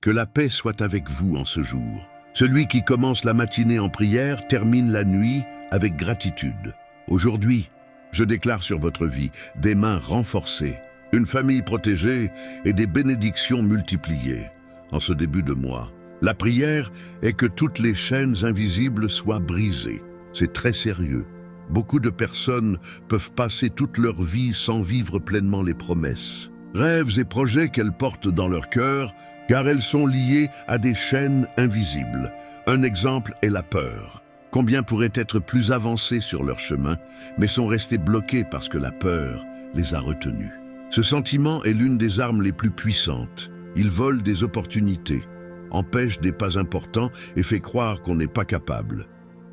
Que la paix soit avec vous en ce jour. Celui qui commence la matinée en prière termine la nuit avec gratitude. Aujourd'hui, je déclare sur votre vie des mains renforcées, une famille protégée et des bénédictions multipliées. En ce début de mois, la prière est que toutes les chaînes invisibles soient brisées. C'est très sérieux. Beaucoup de personnes peuvent passer toute leur vie sans vivre pleinement les promesses, rêves et projets qu'elles portent dans leur cœur, car elles sont liées à des chaînes invisibles. Un exemple est la peur. Combien pourraient être plus avancés sur leur chemin, mais sont restés bloqués parce que la peur les a retenus. Ce sentiment est l'une des armes les plus puissantes. Il vole des opportunités, empêche des pas importants et fait croire qu'on n'est pas capable.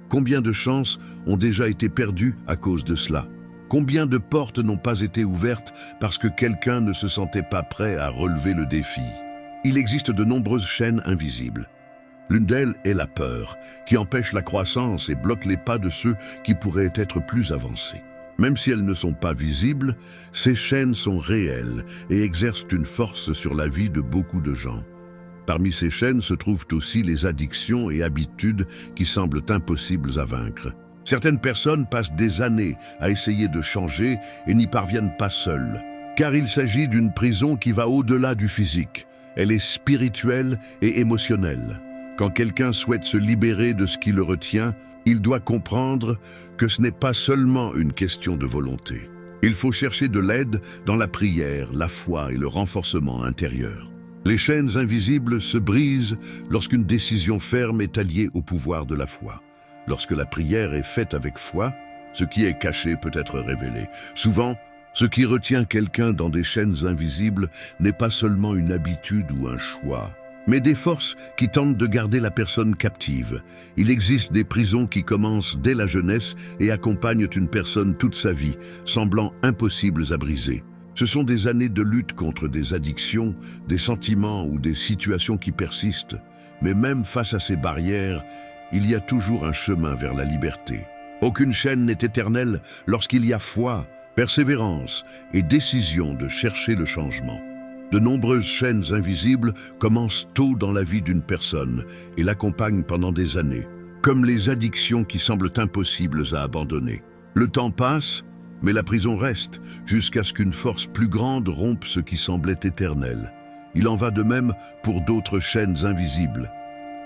Combien de chances ont déjà été perdues à cause de cela? Combien de portes n'ont pas été ouvertes parce que quelqu'un ne se sentait pas prêt à relever le défi? Il existe de nombreuses chaînes invisibles. L'une d'elles est la peur, qui empêche la croissance et bloque les pas de ceux qui pourraient être plus avancés. Même si elles ne sont pas visibles, ces chaînes sont réelles et exercent une force sur la vie de beaucoup de gens. Parmi ces chaînes se trouvent aussi les addictions et habitudes qui semblent impossibles à vaincre. Certaines personnes passent des années à essayer de changer et n'y parviennent pas seules, car il s'agit d'une prison qui va au-delà du physique. Elle est spirituelle et émotionnelle. Quand quelqu'un souhaite se libérer de ce qui le retient, il doit comprendre que ce n'est pas seulement une question de volonté. Il faut chercher de l'aide dans la prière, la foi et le renforcement intérieur. Les chaînes invisibles se brisent lorsqu'une décision ferme est alliée au pouvoir de la foi. Lorsque la prière est faite avec foi, ce qui est caché peut être révélé. Souvent, ce qui retient quelqu'un dans des chaînes invisibles n'est pas seulement une habitude ou un choix, mais des forces qui tentent de garder la personne captive. Il existe des prisons qui commencent dès la jeunesse et accompagnent une personne toute sa vie, semblant impossibles à briser. Ce sont des années de lutte contre des addictions, des sentiments ou des situations qui persistent. Mais même face à ces barrières, il y a toujours un chemin vers la liberté. Aucune chaîne n'est éternelle lorsqu'il y a foi, persévérance et décision de chercher le changement. De nombreuses chaînes invisibles commencent tôt dans la vie d'une personne et l'accompagnent pendant des années, comme les addictions qui semblent impossibles à abandonner. Le temps passe, mais la prison reste, jusqu'à ce qu'une force plus grande rompe ce qui semblait éternel. Il en va de même pour d'autres chaînes invisibles.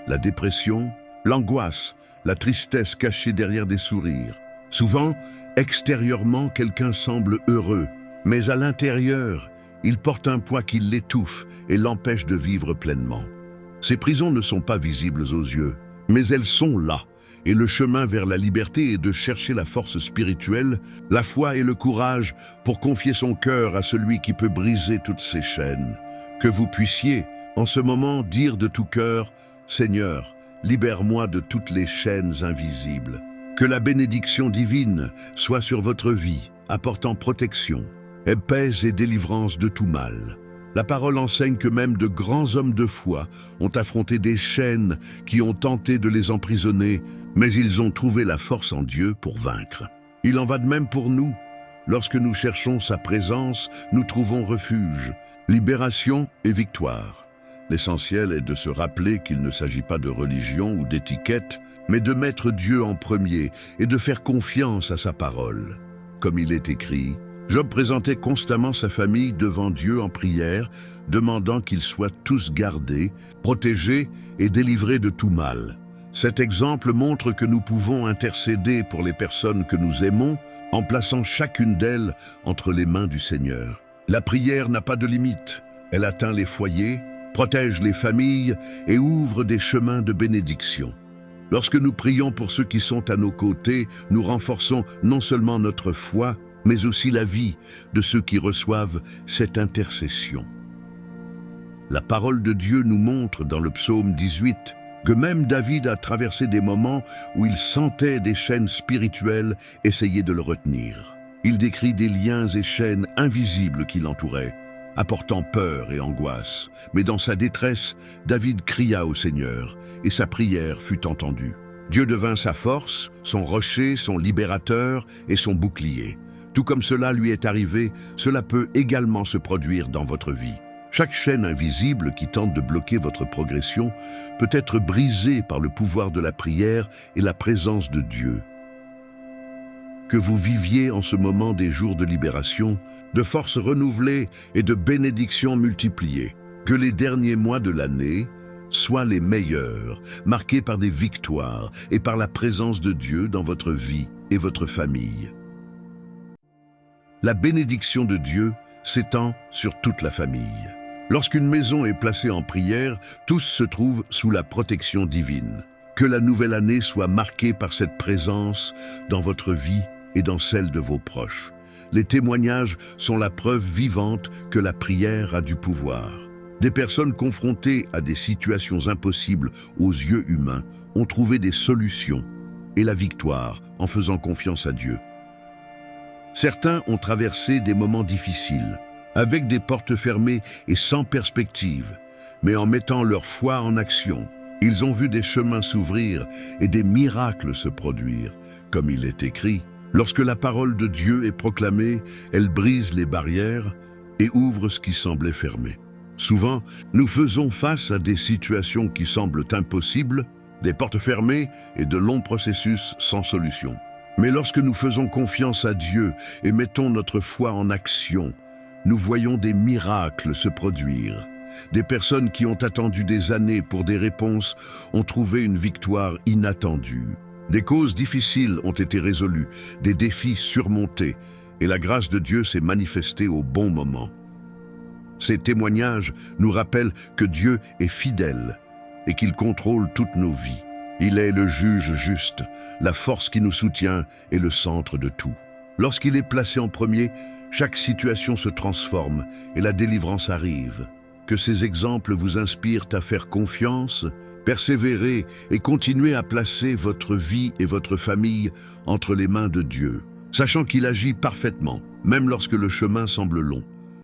La dépression, l'angoisse, la tristesse cachée derrière des sourires. Souvent, extérieurement, quelqu'un semble heureux, mais à l'intérieur, il porte un poids qui l'étouffe et l'empêche de vivre pleinement. Ces prisons ne sont pas visibles aux yeux, mais elles sont là. Et le chemin vers la liberté est de chercher la force spirituelle, la foi et le courage pour confier son cœur à celui qui peut briser toutes ces chaînes. Que vous puissiez, en ce moment, dire de tout cœur, « Seigneur, libère-moi de toutes les chaînes invisibles. » Que la bénédiction divine soit sur votre vie, apportant protection, paix et délivrance de tout mal. La parole enseigne que même de grands hommes de foi ont affronté des chaînes qui ont tenté de les emprisonner, mais ils ont trouvé la force en Dieu pour vaincre. Il en va de même pour nous. Lorsque nous cherchons sa présence, nous trouvons refuge, libération et victoire. L'essentiel est de se rappeler qu'il ne s'agit pas de religion ou d'étiquette, mais de mettre Dieu en premier et de faire confiance à sa parole. Comme il est écrit, Job présentait constamment sa famille devant Dieu en prière, demandant qu'ils soient tous gardés, protégés et délivrés de tout mal. Cet exemple montre que nous pouvons intercéder pour les personnes que nous aimons en plaçant chacune d'elles entre les mains du Seigneur. La prière n'a pas de limite. Elle atteint les foyers, protège les familles et ouvre des chemins de bénédiction. Lorsque nous prions pour ceux qui sont à nos côtés, nous renforçons non seulement notre foi, mais aussi la vie de ceux qui reçoivent cette intercession. La parole de Dieu nous montre dans le psaume 18 que même David a traversé des moments où il sentait des chaînes spirituelles essayer de le retenir. Il décrit des liens et chaînes invisibles qui l'entouraient, apportant peur et angoisse. Mais dans sa détresse, David cria au Seigneur, et sa prière fut entendue. Dieu devint sa force, son rocher, son libérateur et son bouclier. Tout comme cela lui est arrivé, cela peut également se produire dans votre vie. Chaque chaîne invisible qui tente de bloquer votre progression peut être brisée par le pouvoir de la prière et la présence de Dieu. Que vous viviez en ce moment des jours de libération, de forces renouvelées et de bénédictions multipliées. Que les derniers mois de l'année soient les meilleurs, marqués par des victoires et par la présence de Dieu dans votre vie et votre famille. La bénédiction de Dieu s'étend sur toute la famille. Lorsqu'une maison est placée en prière, tous se trouvent sous la protection divine. Que la nouvelle année soit marquée par cette présence dans votre vie et dans celle de vos proches. Les témoignages sont la preuve vivante que la prière a du pouvoir. Des personnes confrontées à des situations impossibles aux yeux humains ont trouvé des solutions et la victoire en faisant confiance à Dieu. Certains ont traversé des moments difficiles, avec des portes fermées et sans perspective, mais en mettant leur foi en action, ils ont vu des chemins s'ouvrir et des miracles se produire, comme il est écrit. Lorsque la parole de Dieu est proclamée, elle brise les barrières et ouvre ce qui semblait fermé. Souvent, nous faisons face à des situations qui semblent impossibles, des portes fermées et de longs processus sans solution. Mais lorsque nous faisons confiance à Dieu et mettons notre foi en action, nous voyons des miracles se produire. Des personnes qui ont attendu des années pour des réponses ont trouvé une victoire inattendue. Des causes difficiles ont été résolues, des défis surmontés, et la grâce de Dieu s'est manifestée au bon moment. Ces témoignages nous rappellent que Dieu est fidèle et qu'il contrôle toutes nos vies. Il est le juge juste, la force qui nous soutient et le centre de tout. Lorsqu'il est placé en premier, chaque situation se transforme et la délivrance arrive. Que ces exemples vous inspirent à faire confiance, persévérer et continuer à placer votre vie et votre famille entre les mains de Dieu, sachant qu'il agit parfaitement, même lorsque le chemin semble long.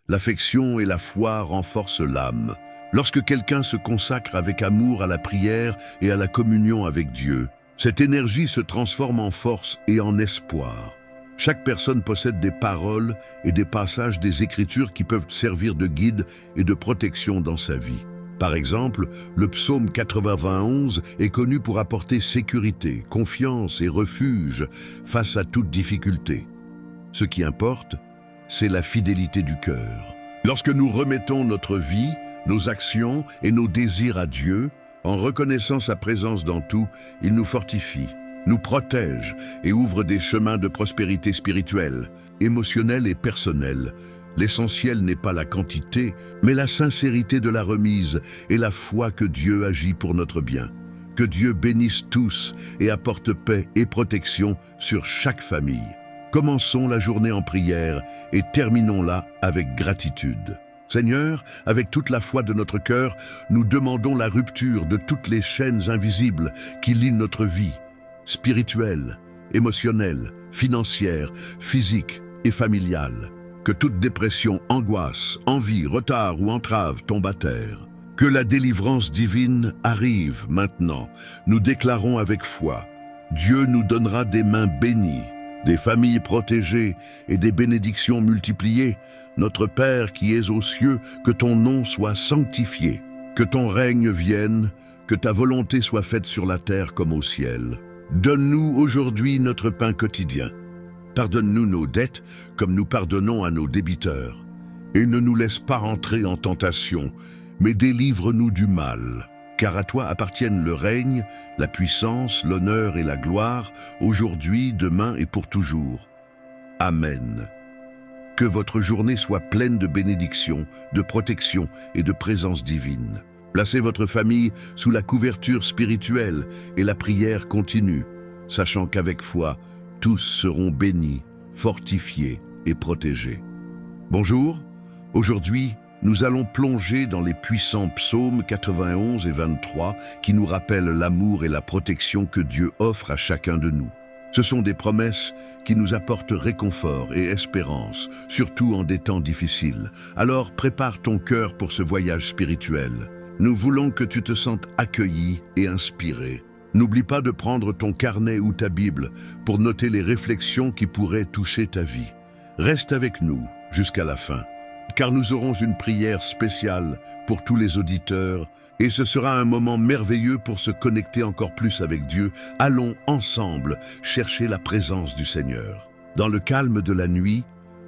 L'affection et la foi renforcent l'âme. Lorsque quelqu'un se consacre avec amour à la prière et à la communion avec Dieu, cette énergie se transforme en force et en espoir. Chaque personne possède des paroles et des passages des Écritures qui peuvent servir de guide et de protection dans sa vie. Par exemple, le psaume 91 est connu pour apporter sécurité, confiance et refuge face à toute difficulté. Ce qui importe, c'est la fidélité du cœur. Lorsque nous remettons notre vie, nos actions et nos désirs à Dieu, en reconnaissant sa présence dans tout, il nous fortifie, nous protège et ouvre des chemins de prospérité spirituelle, émotionnelle et personnelle. L'essentiel n'est pas la quantité, mais la sincérité de la remise et la foi que Dieu agit pour notre bien. Que Dieu bénisse tous et apporte paix et protection sur chaque famille. Commençons la journée en prière et terminons-la avec gratitude. Seigneur, avec toute la foi de notre cœur, nous demandons la rupture de toutes les chaînes invisibles qui lient notre vie, spirituelle, émotionnelle, financière, physique et familiale. Que toute dépression, angoisse, envie, retard ou entrave tombe à terre. Que la délivrance divine arrive maintenant. Nous déclarons avec foi. Dieu nous donnera des mains bénies, des familles protégées et des bénédictions multipliées. Notre Père qui es aux cieux, que ton nom soit sanctifié, que ton règne vienne, que ta volonté soit faite sur la terre comme au ciel. Donne-nous aujourd'hui notre pain quotidien. Pardonne-nous nos dettes comme nous pardonnons à nos débiteurs. Et ne nous laisse pas entrer en tentation, mais délivre-nous du mal. Car à toi appartiennent le règne, la puissance, l'honneur et la gloire, aujourd'hui, demain et pour toujours. Amen. Que votre journée soit pleine de bénédictions, de protection et de présence divine. Placez votre famille sous la couverture spirituelle et la prière continue, sachant qu'avec foi, tous seront bénis, fortifiés et protégés. Bonjour, aujourd'hui, nous allons plonger dans les puissants psaumes 91 et 23 qui nous rappellent l'amour et la protection que Dieu offre à chacun de nous. Ce sont des promesses qui nous apportent réconfort et espérance, surtout en des temps difficiles. Alors prépare ton cœur pour ce voyage spirituel. Nous voulons que tu te sentes accueilli et inspiré. N'oublie pas de prendre ton carnet ou ta Bible pour noter les réflexions qui pourraient toucher ta vie. Reste avec nous jusqu'à la fin. car nous aurons une prière spéciale pour tous les auditeurs, et ce sera un moment merveilleux pour se connecter encore plus avec Dieu. Allons ensemble chercher la présence du Seigneur. Dans le calme de la nuit,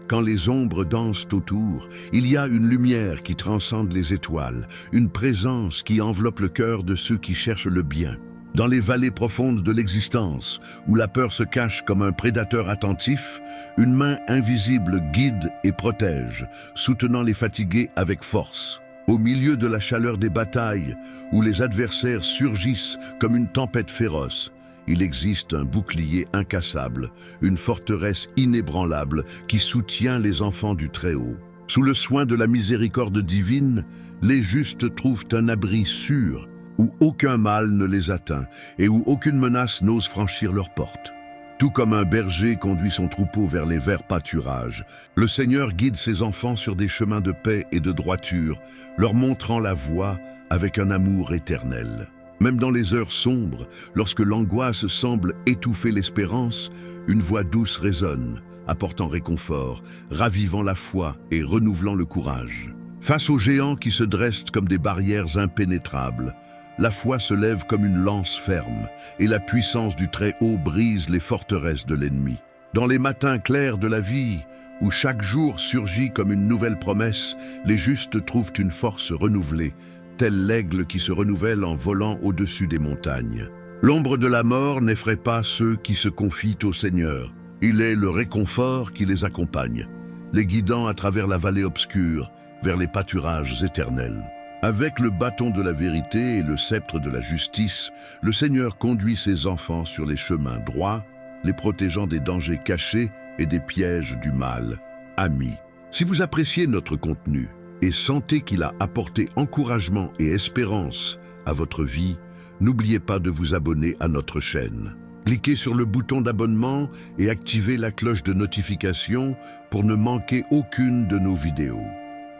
quand les ombres dansent autour, il y a une lumière qui transcende les étoiles, une présence qui enveloppe le cœur de ceux qui cherchent le bien. Dans les vallées profondes de l'existence, où la peur se cache comme un prédateur attentif, une main invisible guide et protège, soutenant les fatigués avec force. Au milieu de la chaleur des batailles, où les adversaires surgissent comme une tempête féroce, il existe un bouclier incassable, une forteresse inébranlable qui soutient les enfants du Très-Haut. Sous le soin de la miséricorde divine, les justes trouvent un abri sûr, où aucun mal ne les atteint et où aucune menace n'ose franchir leurs portes. Tout comme un berger conduit son troupeau vers les verts pâturages, le Seigneur guide ses enfants sur des chemins de paix et de droiture, leur montrant la voie avec un amour éternel. Même dans les heures sombres, lorsque l'angoisse semble étouffer l'espérance, une voix douce résonne, apportant réconfort, ravivant la foi et renouvelant le courage. Face aux géants qui se dressent comme des barrières impénétrables, la foi se lève comme une lance ferme, et la puissance du Très-Haut brise les forteresses de l'ennemi. Dans les matins clairs de la vie, où chaque jour surgit comme une nouvelle promesse, les justes trouvent une force renouvelée, tel l'aigle qui se renouvelle en volant au-dessus des montagnes. L'ombre de la mort n'effraie pas ceux qui se confient au Seigneur. Il est le réconfort qui les accompagne, les guidant à travers la vallée obscure, vers les pâturages éternels. Avec le bâton de la vérité et le sceptre de la justice, le Seigneur conduit ses enfants sur les chemins droits, les protégeant des dangers cachés et des pièges du mal. Amis, si vous appréciez notre contenu et sentez qu'il a apporté encouragement et espérance à votre vie, n'oubliez pas de vous abonner à notre chaîne. Cliquez sur le bouton d'abonnement et activez la cloche de notification pour ne manquer aucune de nos vidéos.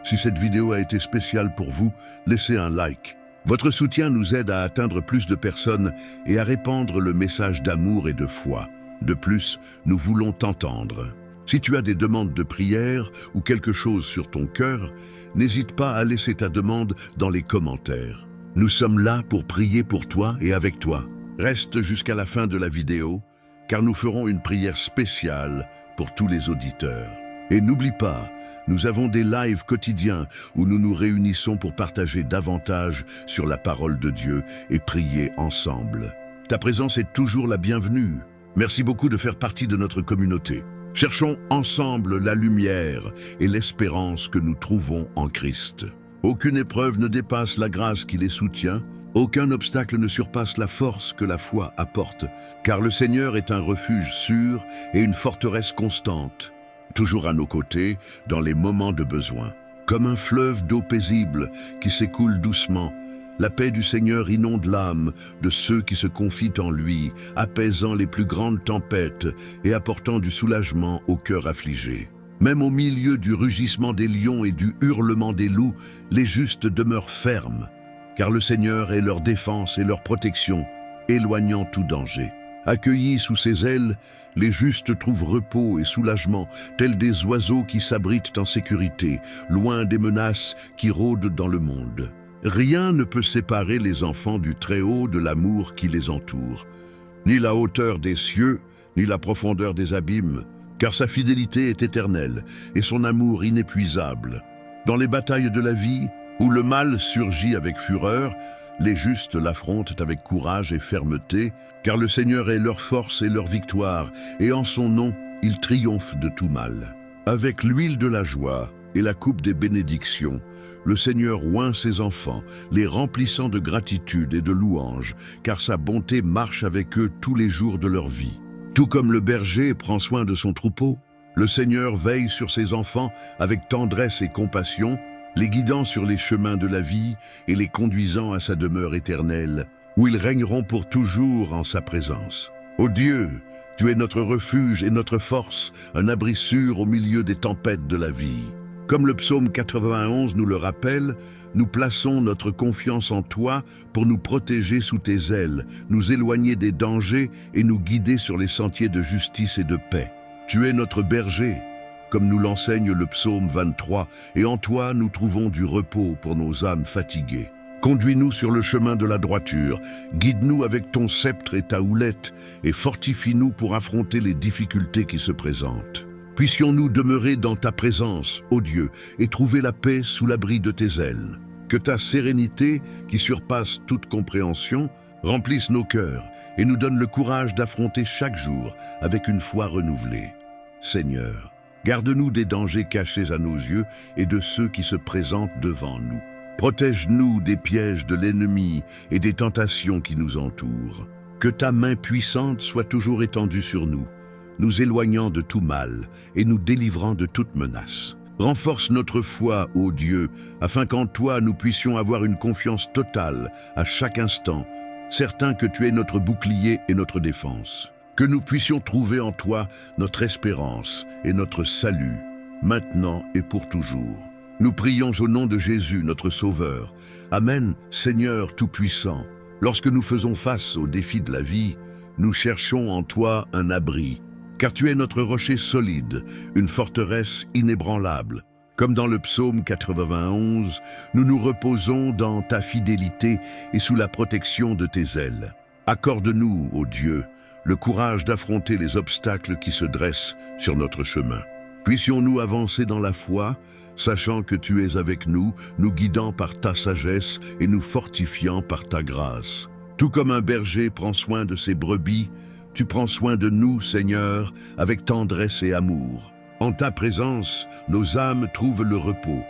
Si cette vidéo a été spéciale pour vous, laissez un like. Votre soutien nous aide à atteindre plus de personnes et à répandre le message d'amour et de foi. De plus, nous voulons t'entendre. Si tu as des demandes de prière ou quelque chose sur ton cœur, n'hésite pas à laisser ta demande dans les commentaires. Nous sommes là pour prier pour toi et avec toi. Reste jusqu'à la fin de la vidéo, car nous ferons une prière spéciale pour tous les auditeurs. Et n'oublie pas, nous avons des lives quotidiens où nous nous réunissons pour partager davantage sur la parole de Dieu et prier ensemble. Ta présence est toujours la bienvenue. Merci beaucoup de faire partie de notre communauté. Cherchons ensemble la lumière et l'espérance que nous trouvons en Christ. Aucune épreuve ne dépasse la grâce qui les soutient, aucun obstacle ne surpasse la force que la foi apporte, car le Seigneur est un refuge sûr et une forteresse constante, toujours à nos côtés dans les moments de besoin. Comme un fleuve d'eau paisible qui s'écoule doucement, la paix du Seigneur inonde l'âme de ceux qui se confient en lui, apaisant les plus grandes tempêtes et apportant du soulagement au cœur affligé. Même au milieu du rugissement des lions et du hurlement des loups, les justes demeurent fermes, car le Seigneur est leur défense et leur protection, éloignant tout danger. Accueillis sous ses ailes, les justes trouvent repos et soulagement, tels des oiseaux qui s'abritent en sécurité, loin des menaces qui rôdent dans le monde. Rien ne peut séparer les enfants du Très-Haut de l'amour qui les entoure. Ni la hauteur des cieux, ni la profondeur des abîmes, car sa fidélité est éternelle et son amour inépuisable. Dans les batailles de la vie, où le mal surgit avec fureur, les justes l'affrontent avec courage et fermeté, car le Seigneur est leur force et leur victoire, et en son nom, ils triomphent de tout mal. Avec l'huile de la joie et la coupe des bénédictions, le Seigneur oint ses enfants, les remplissant de gratitude et de louanges, car sa bonté marche avec eux tous les jours de leur vie. Tout comme le berger prend soin de son troupeau, le Seigneur veille sur ses enfants avec tendresse et compassion, les guidant sur les chemins de la vie et les conduisant à sa demeure éternelle, où ils régneront pour toujours en sa présence. Ô Dieu, tu es notre refuge et notre force, un abri sûr au milieu des tempêtes de la vie. Comme le psaume 91 nous le rappelle, nous plaçons notre confiance en toi pour nous protéger sous tes ailes, nous éloigner des dangers et nous guider sur les sentiers de justice et de paix. Tu es notre berger. comme nous l'enseigne le psaume 23, et en toi nous trouvons du repos pour nos âmes fatiguées. Conduis-nous sur le chemin de la droiture, guide-nous avec ton sceptre et ta houlette, et fortifie-nous pour affronter les difficultés qui se présentent. Puissions-nous demeurer dans ta présence, ô Dieu, et trouver la paix sous l'abri de tes ailes. Que ta sérénité, qui surpasse toute compréhension, remplisse nos cœurs et nous donne le courage d'affronter chaque jour avec une foi renouvelée. Seigneur, garde-nous des dangers cachés à nos yeux et de ceux qui se présentent devant nous. Protège-nous des pièges de l'ennemi et des tentations qui nous entourent. Que ta main puissante soit toujours étendue sur nous, nous éloignant de tout mal et nous délivrant de toute menace. Renforce notre foi, ô Dieu, afin qu'en toi nous puissions avoir une confiance totale à chaque instant, certains que tu es notre bouclier et notre défense. Que nous puissions trouver en toi notre espérance et notre salut, maintenant et pour toujours. Nous prions au nom de Jésus, notre Sauveur. Amen, Seigneur Tout-Puissant. Lorsque nous faisons face aux défis de la vie, nous cherchons en toi un abri, car tu es notre rocher solide, une forteresse inébranlable. Comme dans le psaume 91, nous nous reposons dans ta fidélité et sous la protection de tes ailes. Accorde-nous, ô Dieu, le courage d'affronter les obstacles qui se dressent sur notre chemin. Puissions-nous avancer dans la foi, sachant que tu es avec nous, nous guidant par ta sagesse et nous fortifiant par ta grâce. Tout comme un berger prend soin de ses brebis, tu prends soin de nous, Seigneur, avec tendresse et amour. En ta présence, nos âmes trouvent le repos,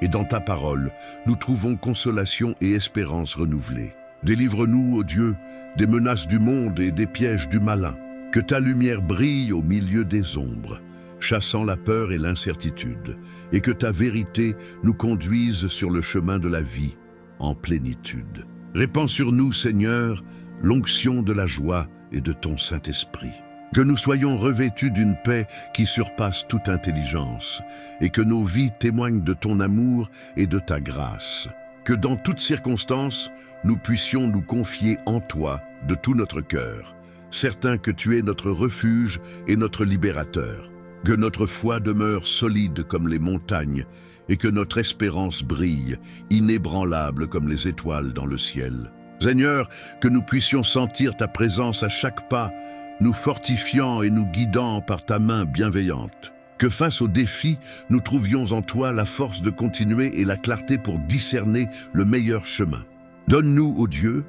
et dans ta parole, nous trouvons consolation et espérance renouvelée. Délivre-nous, ô Dieu, des menaces du monde et des pièges du malin. Que ta lumière brille au milieu des ombres, chassant la peur et l'incertitude, et que ta vérité nous conduise sur le chemin de la vie, en plénitude. Répands sur nous, Seigneur, l'onction de la joie et de ton Saint-Esprit. Que nous soyons revêtus d'une paix qui surpasse toute intelligence, et que nos vies témoignent de ton amour et de ta grâce. Que dans toutes circonstances, nous puissions nous confier en toi de tout notre cœur, certains que tu es notre refuge et notre libérateur. Que notre foi demeure solide comme les montagnes, et que notre espérance brille, inébranlable comme les étoiles dans le ciel. Seigneur, que nous puissions sentir ta présence à chaque pas, nous fortifiant et nous guidant par ta main bienveillante. Que face aux défis, nous trouvions en toi la force de continuer et la clarté pour discerner le meilleur chemin. Donne-nous, ô Dieu,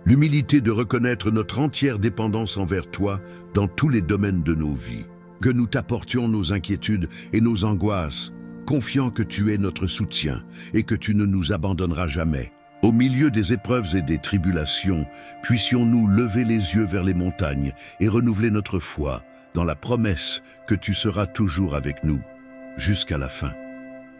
l'humilité de reconnaître notre entière dépendance envers toi dans tous les domaines de nos vies. Que nous t'apportions nos inquiétudes et nos angoisses, confiant que tu es notre soutien et que tu ne nous abandonneras jamais. Au milieu des épreuves et des tribulations, puissions-nous lever les yeux vers les montagnes et renouveler notre foi dans la promesse que tu seras toujours avec nous, jusqu'à la fin.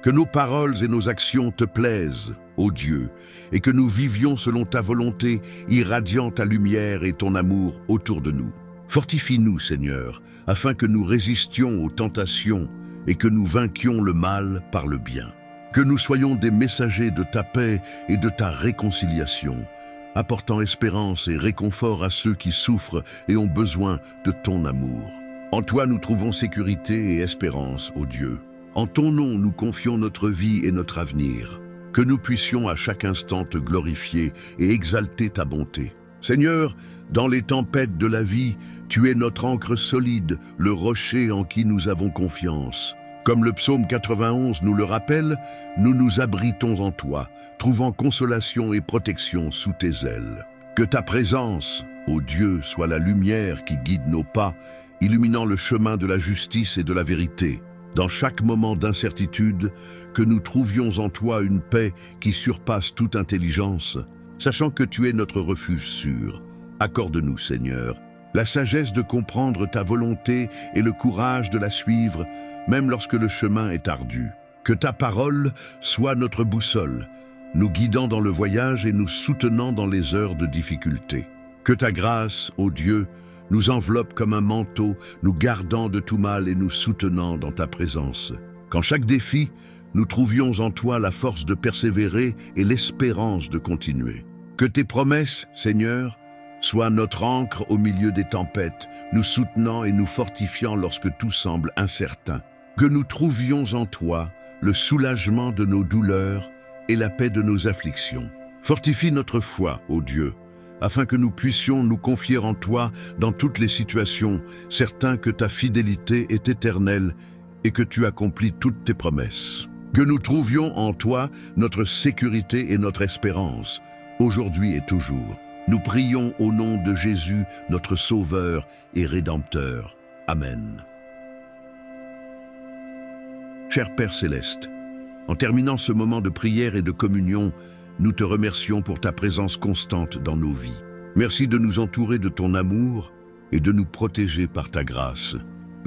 Que nos paroles et nos actions te plaisent, ô Dieu, et que nous vivions selon ta volonté, irradiant ta lumière et ton amour autour de nous. Fortifie-nous, Seigneur, afin que nous résistions aux tentations et que nous vainquions le mal par le bien. Que nous soyons des messagers de ta paix et de ta réconciliation, apportant espérance et réconfort à ceux qui souffrent et ont besoin de ton amour. En toi nous trouvons sécurité et espérance, ô Dieu. En ton nom nous confions notre vie et notre avenir. Que nous puissions à chaque instant te glorifier et exalter ta bonté. Seigneur, dans les tempêtes de la vie, tu es notre ancre solide, le rocher en qui nous avons confiance. Comme le psaume 91 nous le rappelle, nous nous abritons en toi, trouvant consolation et protection sous tes ailes. Que ta présence, ô Dieu, soit la lumière qui guide nos pas, illuminant le chemin de la justice et de la vérité. Dans chaque moment d'incertitude, que nous trouvions en toi une paix qui surpasse toute intelligence, sachant que tu es notre refuge sûr. Accorde-nous, Seigneur, la sagesse de comprendre ta volonté et le courage de la suivre, même lorsque le chemin est ardu. Que ta parole soit notre boussole, nous guidant dans le voyage et nous soutenant dans les heures de difficulté. Que ta grâce, ô Dieu, nous enveloppe comme un manteau, nous gardant de tout mal et nous soutenant dans ta présence. Qu'en chaque défi, nous trouvions en toi la force de persévérer et l'espérance de continuer. Que tes promesses, Seigneur, soient notre ancre au milieu des tempêtes, nous soutenant et nous fortifiant lorsque tout semble incertain. Que nous trouvions en toi le soulagement de nos douleurs et la paix de nos afflictions. Fortifie notre foi, ô Dieu, afin que nous puissions nous confier en toi dans toutes les situations, certains que ta fidélité est éternelle et que tu accomplis toutes tes promesses. Que nous trouvions en toi notre sécurité et notre espérance, aujourd'hui et toujours. Nous prions au nom de Jésus, notre Sauveur et Rédempteur. Amen. Cher Père Céleste, en terminant ce moment de prière et de communion, nous te remercions pour ta présence constante dans nos vies. Merci de nous entourer de ton amour et de nous protéger par ta grâce,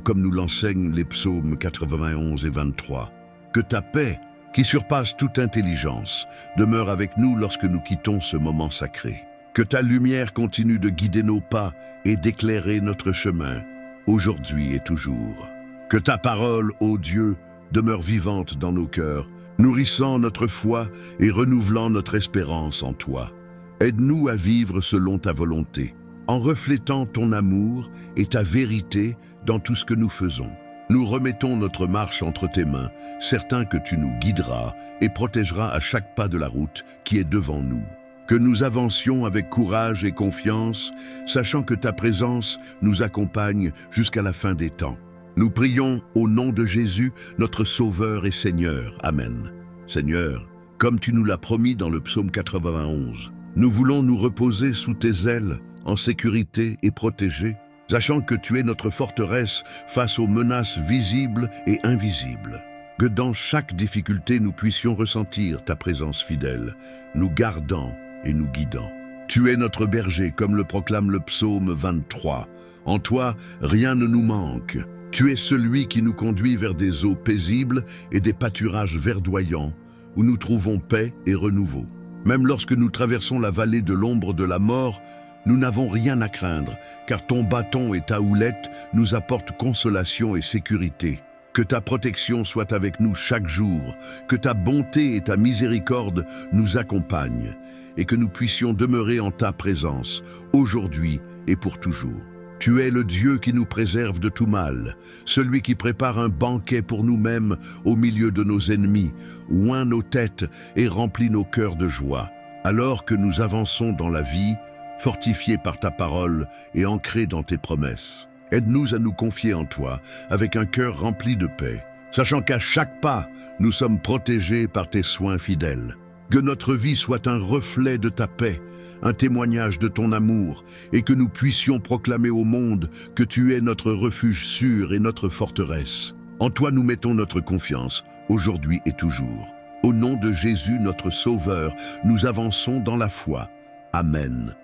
comme nous l'enseignent les psaumes 91 et 23. Que ta paix, qui surpasse toute intelligence, demeure avec nous lorsque nous quittons ce moment sacré. Que ta lumière continue de guider nos pas et d'éclairer notre chemin, aujourd'hui et toujours. Que ta parole, ô Dieu, demeure vivante dans nos cœurs, nourrissant notre foi et renouvelant notre espérance en toi. Aide-nous à vivre selon ta volonté, en reflétant ton amour et ta vérité dans tout ce que nous faisons. Nous remettons notre marche entre tes mains, certains que tu nous guideras et protégeras à chaque pas de la route qui est devant nous. Que nous avancions avec courage et confiance, sachant que ta présence nous accompagne jusqu'à la fin des temps. Nous prions au nom de Jésus, notre Sauveur et Seigneur. Amen. Seigneur, comme tu nous l'as promis dans le psaume 91, nous voulons nous reposer sous tes ailes, en sécurité et protégés, sachant que tu es notre forteresse face aux menaces visibles et invisibles. Que dans chaque difficulté nous puissions ressentir ta présence fidèle, nous gardant et nous guidant. Tu es notre berger, comme le proclame le psaume 23. En toi, rien ne nous manque. Tu es celui qui nous conduit vers des eaux paisibles et des pâturages verdoyants, où nous trouvons paix et renouveau. Même lorsque nous traversons la vallée de l'ombre de la mort, nous n'avons rien à craindre, car ton bâton et ta houlette nous apportent consolation et sécurité. Que ta protection soit avec nous chaque jour, que ta bonté et ta miséricorde nous accompagnent, et que nous puissions demeurer en ta présence, aujourd'hui et pour toujours. Tu es le Dieu qui nous préserve de tout mal, celui qui prépare un banquet pour nous-mêmes au milieu de nos ennemis, oint nos têtes et remplit nos cœurs de joie. Alors que nous avançons dans la vie, fortifiés par ta parole et ancrés dans tes promesses, aide-nous à nous confier en toi avec un cœur rempli de paix, sachant qu'à chaque pas, nous sommes protégés par tes soins fidèles. Que notre vie soit un reflet de ta paix, un témoignage de ton amour, et que nous puissions proclamer au monde que tu es notre refuge sûr et notre forteresse. En toi nous mettons notre confiance, aujourd'hui et toujours. Au nom de Jésus, notre Sauveur, nous avançons dans la foi. Amen.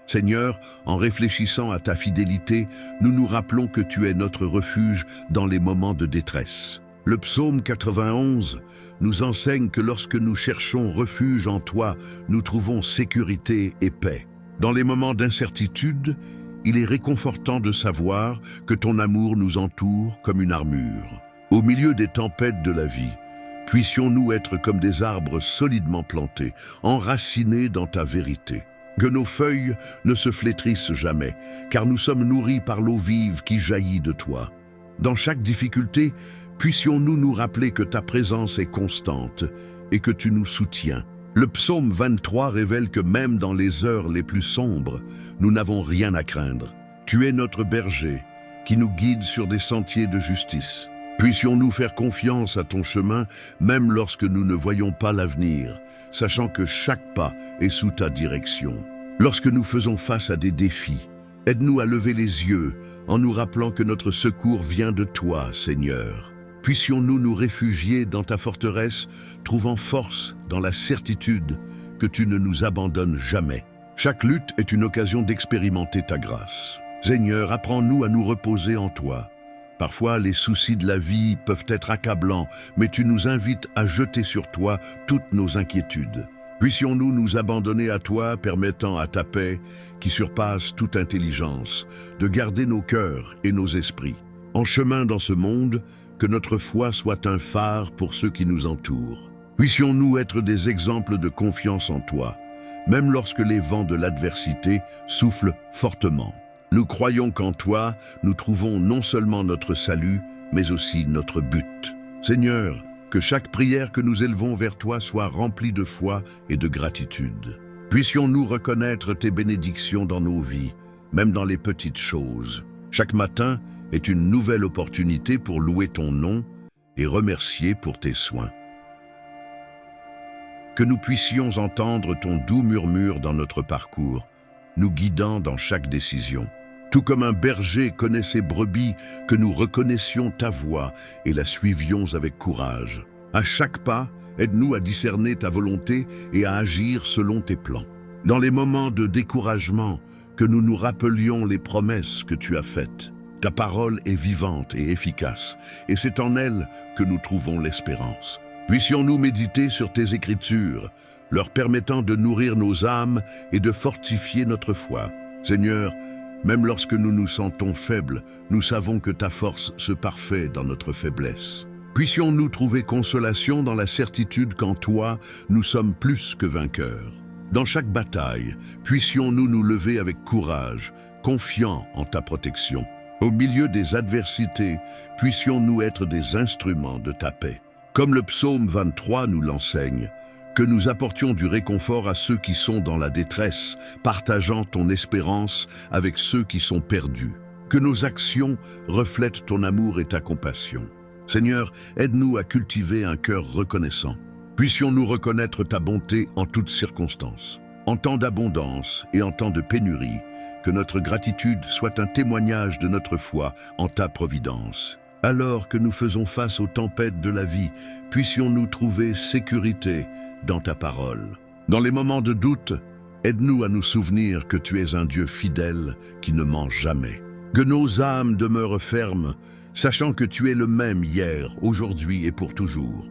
Seigneur, en réfléchissant à ta fidélité, nous nous rappelons que tu es notre refuge dans les moments de détresse. Le psaume 91 nous enseigne que lorsque nous cherchons refuge en toi, nous trouvons sécurité et paix. Dans les moments d'incertitude, il est réconfortant de savoir que ton amour nous entoure comme une armure. Au milieu des tempêtes de la vie, puissions-nous être comme des arbres solidement plantés, enracinés dans ta vérité. Que nos feuilles ne se flétrissent jamais, car nous sommes nourris par l'eau vive qui jaillit de toi. Dans chaque difficulté, puissions-nous nous rappeler que ta présence est constante et que tu nous soutiens. Le psaume 23 révèle que même dans les heures les plus sombres, nous n'avons rien à craindre. Tu es notre berger, qui nous guide sur des sentiers de justice. Puissions-nous faire confiance à ton chemin, même lorsque nous ne voyons pas l'avenir, sachant que chaque pas est sous ta direction. Lorsque nous faisons face à des défis, aide-nous à lever les yeux en nous rappelant que notre secours vient de toi, Seigneur. Puissions-nous nous réfugier dans ta forteresse, trouvant force dans la certitude que tu ne nous abandonnes jamais. Chaque lutte est une occasion d'expérimenter ta grâce. Seigneur, apprends-nous à nous reposer en toi. Parfois, les soucis de la vie peuvent être accablants, mais tu nous invites à jeter sur toi toutes nos inquiétudes. Puissions-nous nous abandonner à toi, permettant à ta paix, qui surpasse toute intelligence, de garder nos cœurs et nos esprits. En chemin dans ce monde, que notre foi soit un phare pour ceux qui nous entourent. Puissions-nous être des exemples de confiance en toi, même lorsque les vents de l'adversité soufflent fortement. Nous croyons qu'en toi, nous trouvons non seulement notre salut, mais aussi notre but. Seigneur, que chaque prière que nous élevons vers toi soit remplie de foi et de gratitude. Puissions-nous reconnaître tes bénédictions dans nos vies, même dans les petites choses. Chaque matin est une nouvelle opportunité pour louer ton nom et remercier pour tes soins. Que nous puissions entendre ton doux murmure dans notre parcours, nous guidant dans chaque décision. Tout comme un berger connaît ses brebis, que nous reconnaissions ta voix et la suivions avec courage. À chaque pas, aide-nous à discerner ta volonté et à agir selon tes plans. Dans les moments de découragement, que nous nous rappelions les promesses que tu as faites. Ta parole est vivante et efficace, et c'est en elle que nous trouvons l'espérance. Puissions-nous méditer sur tes Écritures, leur permettant de nourrir nos âmes et de fortifier notre foi. Seigneur, même lorsque nous nous sentons faibles, nous savons que ta force se parfait dans notre faiblesse. Puissions-nous trouver consolation dans la certitude qu'en toi, nous sommes plus que vainqueurs. Dans chaque bataille, puissions-nous nous lever avec courage, confiants en ta protection. Au milieu des adversités, puissions-nous être des instruments de ta paix. Comme le psaume 23 nous l'enseigne, que nous apportions du réconfort à ceux qui sont dans la détresse, partageant ton espérance avec ceux qui sont perdus. Que nos actions reflètent ton amour et ta compassion. Seigneur, aide-nous à cultiver un cœur reconnaissant. Puissions-nous reconnaître ta bonté en toutes circonstances. En temps d'abondance et en temps de pénurie, que notre gratitude soit un témoignage de notre foi en ta providence. Alors que nous faisons face aux tempêtes de la vie, puissions-nous trouver sécurité dans ta parole. Dans les moments de doute, aide-nous à nous souvenir que tu es un Dieu fidèle qui ne ment jamais. Que nos âmes demeurent fermes, sachant que tu es le même hier, aujourd'hui et pour toujours.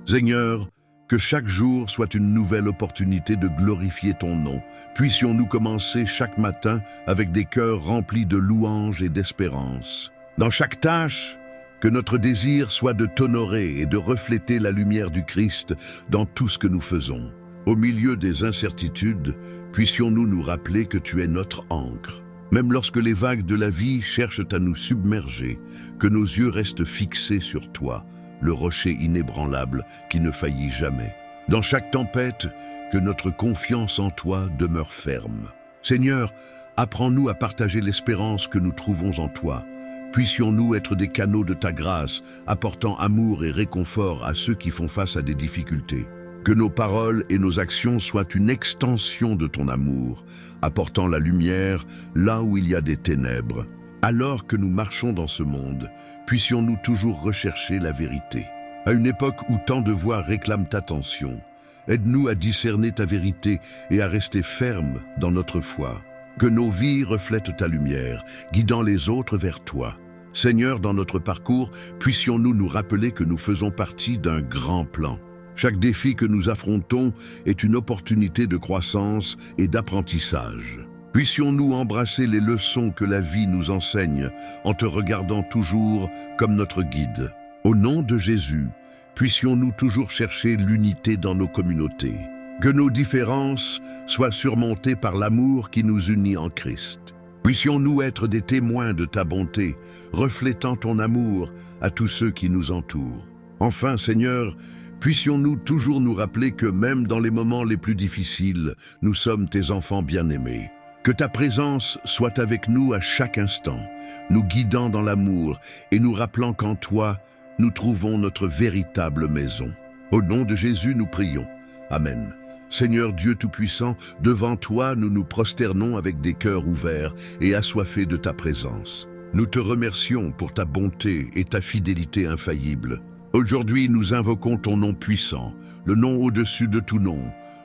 Seigneur, que chaque jour soit une nouvelle opportunité de glorifier ton nom. Puissions-nous commencer chaque matin avec des cœurs remplis de louanges et d'espérance. Dans chaque tâche, que notre désir soit de t'honorer et de refléter la lumière du Christ dans tout ce que nous faisons. Au milieu des incertitudes, puissions-nous nous rappeler que tu es notre ancre. Même lorsque les vagues de la vie cherchent à nous submerger, que nos yeux restent fixés sur toi, le rocher inébranlable qui ne faillit jamais. Dans chaque tempête, que notre confiance en toi demeure ferme. Seigneur, apprends-nous à partager l'espérance que nous trouvons en toi. Puissions-nous être des canaux de ta grâce, apportant amour et réconfort à ceux qui font face à des difficultés. Que nos paroles et nos actions soient une extension de ton amour, apportant la lumière là où il y a des ténèbres. Alors que nous marchons dans ce monde, puissions-nous toujours rechercher la vérité. À une époque où tant de voix réclament ta attention, aide-nous à discerner ta vérité et à rester fermes dans notre foi. Que nos vies reflètent ta lumière, guidant les autres vers toi. Seigneur, dans notre parcours, puissions-nous nous rappeler que nous faisons partie d'un grand plan. Chaque défi que nous affrontons est une opportunité de croissance et d'apprentissage. Puissions-nous embrasser les leçons que la vie nous enseigne en te regardant toujours comme notre guide. Au nom de Jésus, puissions-nous toujours chercher l'unité dans nos communautés. Que nos différences soient surmontées par l'amour qui nous unit en Christ. Puissions-nous être des témoins de ta bonté, reflétant ton amour à tous ceux qui nous entourent. Enfin, Seigneur, puissions-nous toujours nous rappeler que même dans les moments les plus difficiles, nous sommes tes enfants bien-aimés. Que ta présence soit avec nous à chaque instant, nous guidant dans l'amour et nous rappelant qu'en toi, nous trouvons notre véritable maison. Au nom de Jésus, nous prions. Amen. Seigneur Dieu Tout-Puissant, devant toi, nous nous prosternons avec des cœurs ouverts et assoiffés de ta présence. Nous te remercions pour ta bonté et ta fidélité infaillible. Aujourd'hui, nous invoquons ton nom puissant, le nom au-dessus de tout nom,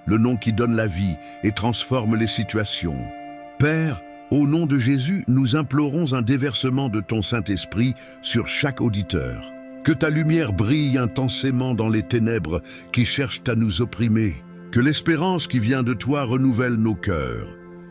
le nom qui donne la vie et transforme les situations. Père, au nom de Jésus, nous implorons un déversement de ton Saint-Esprit sur chaque auditeur. Que ta lumière brille intensément dans les ténèbres qui cherchent à nous opprimer. Que l'espérance qui vient de toi renouvelle nos cœurs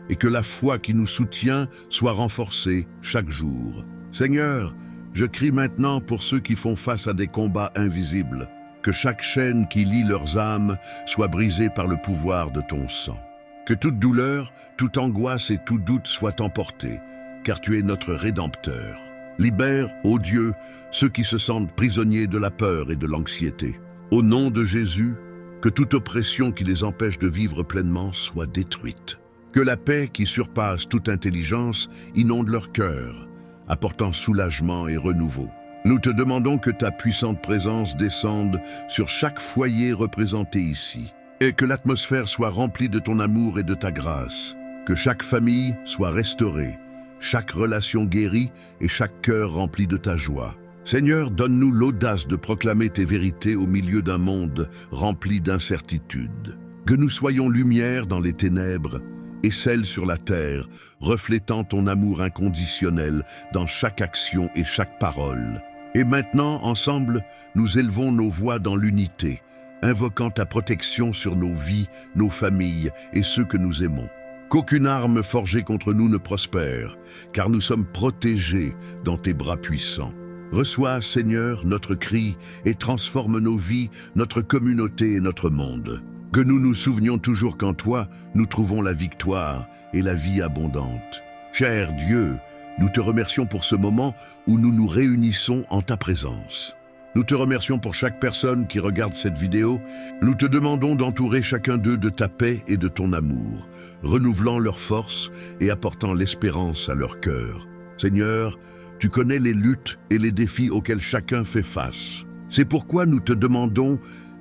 et que la foi qui nous soutient soit renforcée chaque jour. Seigneur, je crie maintenant pour ceux qui font face à des combats invisibles. Que chaque chaîne qui lie leurs âmes soit brisée par le pouvoir de ton sang. Que toute douleur, toute angoisse et tout doute soient emportés, car tu es notre Rédempteur. Libère, ô Dieu, ceux qui se sentent prisonniers de la peur et de l'anxiété. Au nom de Jésus, que toute oppression qui les empêche de vivre pleinement soit détruite. Que la paix qui surpasse toute intelligence inonde leur cœur, apportant soulagement et renouveau. Nous te demandons que ta puissante présence descende sur chaque foyer représenté ici, et que l'atmosphère soit remplie de ton amour et de ta grâce, que chaque famille soit restaurée, chaque relation guérie et chaque cœur rempli de ta joie. Seigneur, donne-nous l'audace de proclamer tes vérités au milieu d'un monde rempli d'incertitudes. Que nous soyons lumière dans les ténèbres et sel sur la terre, reflétant ton amour inconditionnel dans chaque action et chaque parole. Et maintenant, ensemble, nous élevons nos voix dans l'unité, invoquant ta protection sur nos vies, nos familles et ceux que nous aimons. Qu'aucune arme forgée contre nous ne prospère, car nous sommes protégés dans tes bras puissants. Reçois, Seigneur, notre cri et transforme nos vies, notre communauté et notre monde. Que nous nous souvenions toujours qu'en toi, nous trouvons la victoire et la vie abondante. Cher Dieu, nous te remercions pour ce moment où nous nous réunissons en ta présence. Nous te remercions pour chaque personne qui regarde cette vidéo. Nous te demandons d'entourer chacun d'eux de ta paix et de ton amour, renouvelant leur force et apportant l'espérance à leur cœur. Seigneur, tu connais les luttes et les défis auxquels chacun fait face. C'est pourquoi nous te demandons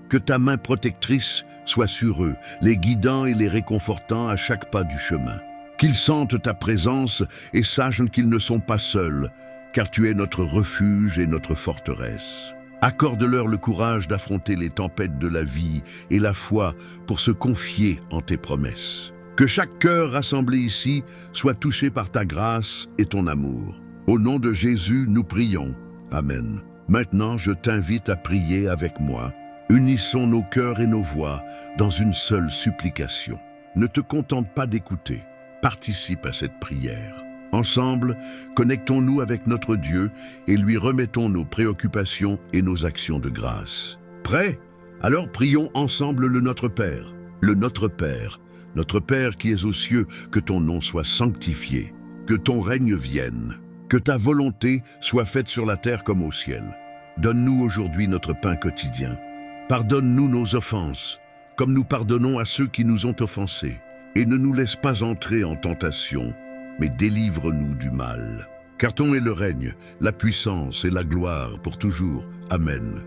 que ta main protectrice soit sur eux, les guidant et les réconfortant à chaque pas du chemin. Qu'ils sentent ta présence et sachent qu'ils ne sont pas seuls, car tu es notre refuge et notre forteresse. Accorde-leur le courage d'affronter les tempêtes de la vie et la foi pour se confier en tes promesses. Que chaque cœur rassemblé ici soit touché par ta grâce et ton amour. Au nom de Jésus, nous prions. Amen. Maintenant, je t'invite à prier avec moi. Unissons nos cœurs et nos voix dans une seule supplication. Ne te contente pas d'écouter, participe à cette prière. Ensemble, connectons-nous avec notre Dieu et lui remettons nos préoccupations et nos actions de grâce. Prêts? Alors prions ensemble le Notre Père. Le Notre Père qui es aux cieux, que ton nom soit sanctifié, que ton règne vienne, que ta volonté soit faite sur la terre comme au ciel. Donne-nous aujourd'hui notre pain quotidien. Pardonne-nous nos offenses, comme nous pardonnons à ceux qui nous ont offensés. Et ne nous laisse pas entrer en tentation, mais délivre-nous du mal. Car ton est le règne, la puissance et la gloire pour toujours. Amen.